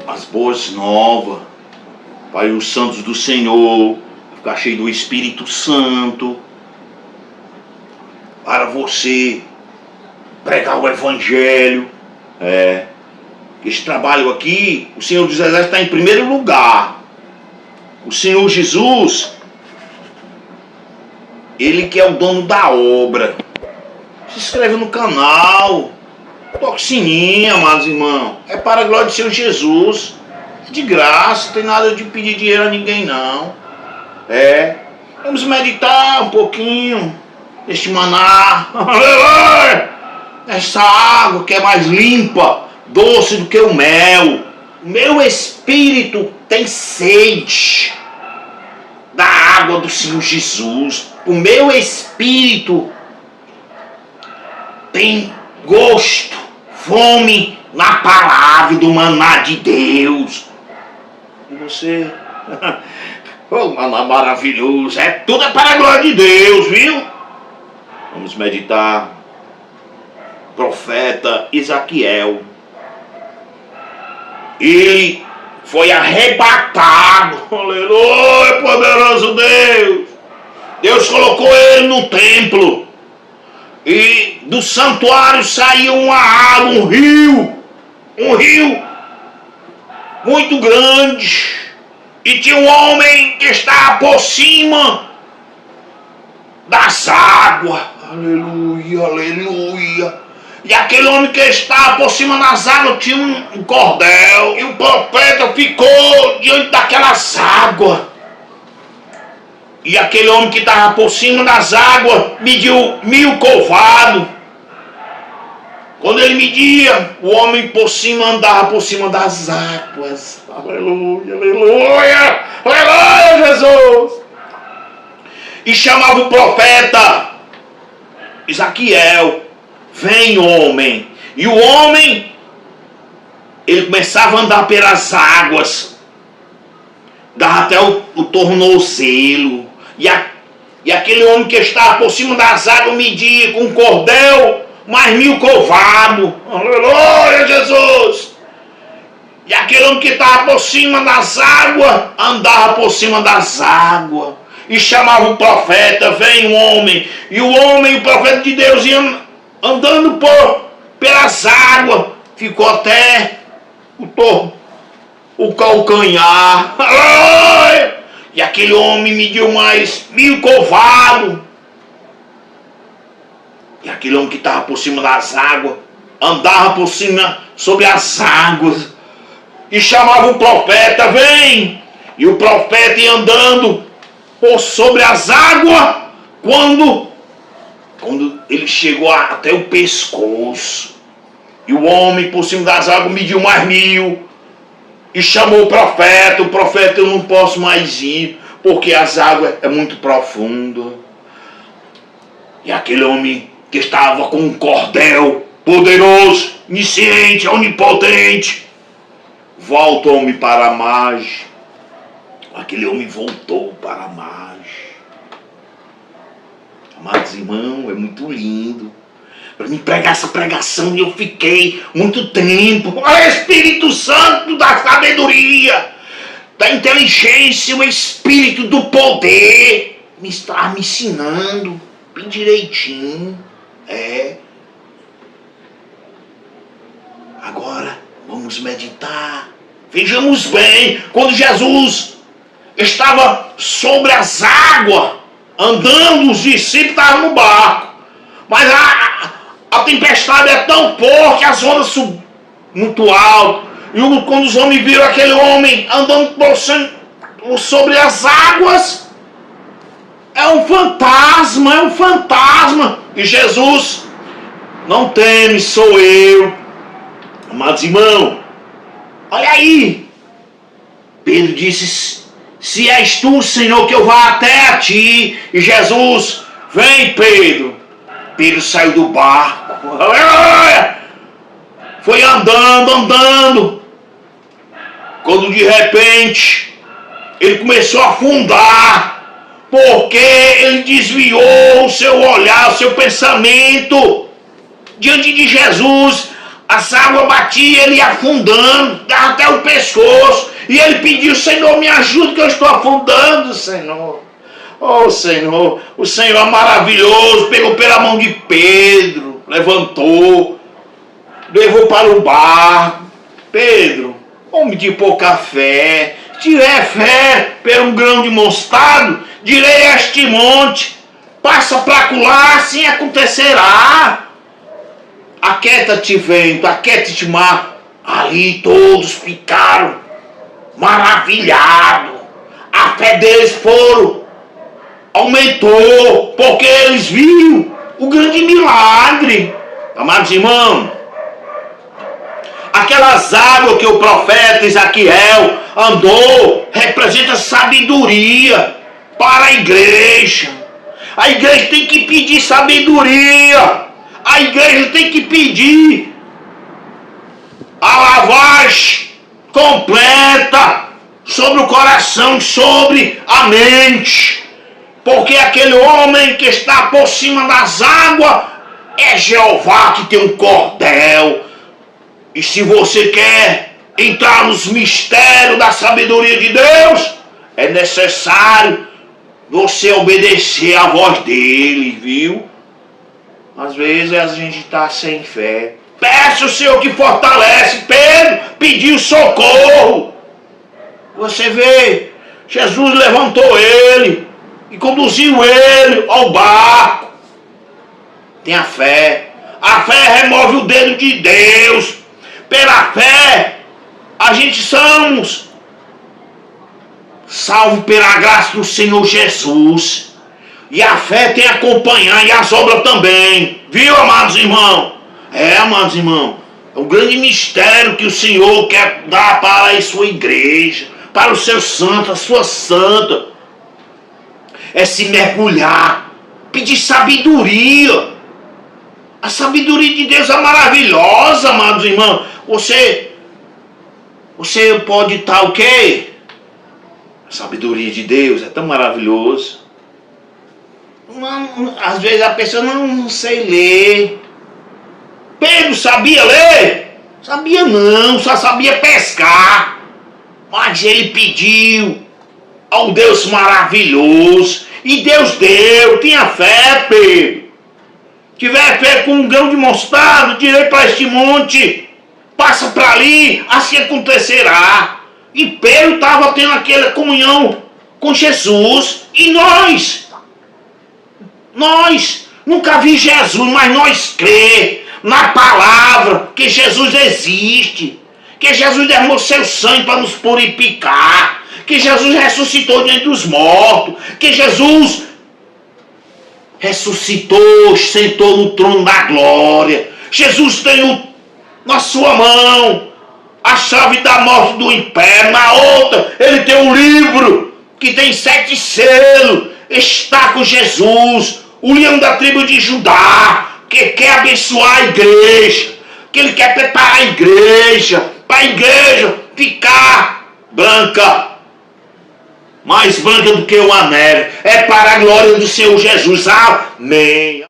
As boas novas, Pai, os santos do Senhor, ficar cheio do Espírito Santo, para você pregar o Evangelho. Esse trabalho aqui, o Senhor dos Exércitos está em primeiro lugar. O Senhor Jesus, Ele que é o dono da obra. Se inscreve no canal, toque o sininho, amados irmãos. É para a glória do Senhor Jesus. É de graça, não tem nada de pedir dinheiro a ninguém não. Vamos meditar um pouquinho neste maná. Essa água que é mais limpa, doce do que o mel. Meu espírito tem sede da água do Senhor Jesus. O meu espírito tem gosto, fome na palavra do maná de Deus. E você? Oh, maná maravilhoso. Tudo é para a glória de Deus, viu? Vamos meditar. Profeta Ezequiel. Ele foi arrebatado. Aleluia, poderoso Deus. Deus colocou ele no templo. E do santuário saiu uma água, um rio muito grande. E tinha um homem que estava por cima das águas. Aleluia, aleluia. E aquele homem que estava por cima das águas tinha um cordel. E o profeta ficou diante daquelas águas. E aquele homem que estava por cima das águas mediu 1000 covados. Quando ele media, o homem por cima andava por cima das águas. Aleluia, aleluia, aleluia, Jesus. E chamava o profeta Ezequiel. Vem, homem. E o homem, ele começava a andar pelas águas. Dava até o tornozelo. E aquele homem que estava por cima das águas media com um cordel mais 1000 covados. Aleluia, Jesus. E aquele homem que estava por cima das águas andava por cima das águas. E chamava o profeta, vem, homem. E o homem, o profeta de Deus, ia andando pelas águas, ficou até o calcanhar. Aleluia! E aquele homem mediu mais 1000 covados. E aquele homem que estava por cima das águas andava por cima sobre as águas e chamava o profeta, vem. E o profeta ia andando por sobre as águas quando ele chegou até o pescoço. E o homem por cima das águas mediu mais 1000 e chamou o profeta, eu não posso mais ir, porque as águas é muito profundo. E aquele homem que estava com um cordel poderoso, onisciente, onipotente, volta o homem para a margem. Aquele homem voltou para a margem. Amados irmãos, é muito lindo. Para me pregar essa pregação, eu fiquei muito tempo. O Espírito Santo da sabedoria, da inteligência, o Espírito do poder, me está me ensinando bem direitinho. Agora, vamos meditar. Vejamos bem, quando Jesus estava sobre as águas, andando, os discípulos estavam no barco. Mas a tempestade é tão forte, as ondas subiam muito alto. E quando os homens viram aquele homem andando sobre as águas, é um fantasma. E Jesus, não teme, sou eu. Amados irmãos, olha aí. Pedro disse, se és tu, Senhor, que eu vá até a ti. E Jesus, vem, Pedro. Pedro saiu do barco. Foi andando. Quando de repente ele começou a afundar, porque ele desviou o seu olhar, o seu pensamento diante de Jesus, as águas batiam, ele ia afundando, dava até o pescoço, e ele pediu: Senhor, me ajuda que eu estou afundando, Senhor. Oh, Senhor, o Senhor é maravilhoso, pegou pela mão de Pedro, levantou, levou para o barco. Pedro, homem de pouca fé, se tiver fé pelo um grão de mostarda, direi a este monte, passa para lá, assim acontecerá. Aquieta-te, vento, aquieta-te, mar. Ali todos ficaram maravilhados. A fé deles aumentou, porque eles viram o grande milagre. Amados irmãos, aquelas águas que o profeta Ezequiel andou, representa sabedoria para a igreja. A igreja tem que pedir sabedoria. A igreja tem que pedir a lavagem completa sobre o coração, sobre a mente. Porque aquele homem que está por cima das águas é Jeová, que tem um cordel. E se você quer entrar nos mistérios da sabedoria de Deus, é necessário você obedecer à voz dele, viu? Às vezes a gente está sem fé. Peça o Senhor que fortalece. Pedro pediu socorro. Você vê, Jesus levantou ele e conduziu ele ao barco. Tenha fé. A fé remove o dedo de Deus. Pela fé, a gente somos salvos pela graça do Senhor Jesus. E a fé tem a acompanhar, e as obras também. Viu, amados irmãos? Amados irmãos, é um grande mistério que o Senhor quer dar para a sua igreja, para os seus santos, a sua santa. É se mergulhar, pedir sabedoria. A sabedoria de Deus é maravilhosa, amados irmãos. Você pode estar o quê? A sabedoria de Deus é tão maravilhoso. Às vezes a pessoa não sei ler. Pedro sabia ler? Sabia não, só sabia pescar. Mas ele pediu ao Deus maravilhoso. E Deus deu. Tinha fé, Pedro. Tiver fé com um grão de mostarda, direi para este monte, passa para ali, assim acontecerá. E Pedro estava tendo aquela comunhão com Jesus. E nós nunca vi Jesus, mas nós crê na palavra que Jesus existe, que Jesus derramou seu sangue para nos purificar, que Jesus ressuscitou diante dos mortos, que Jesus ressuscitou, sentou no trono da glória. Jesus tem na sua mão a chave da morte do império, na outra ele tem um livro que tem 7 selos. Está com Jesus, o leão da tribo de Judá, que quer abençoar a igreja, que ele quer preparar a igreja, para a igreja ficar branca, mais branca do que o neve. É para a glória do Senhor Jesus. Amém.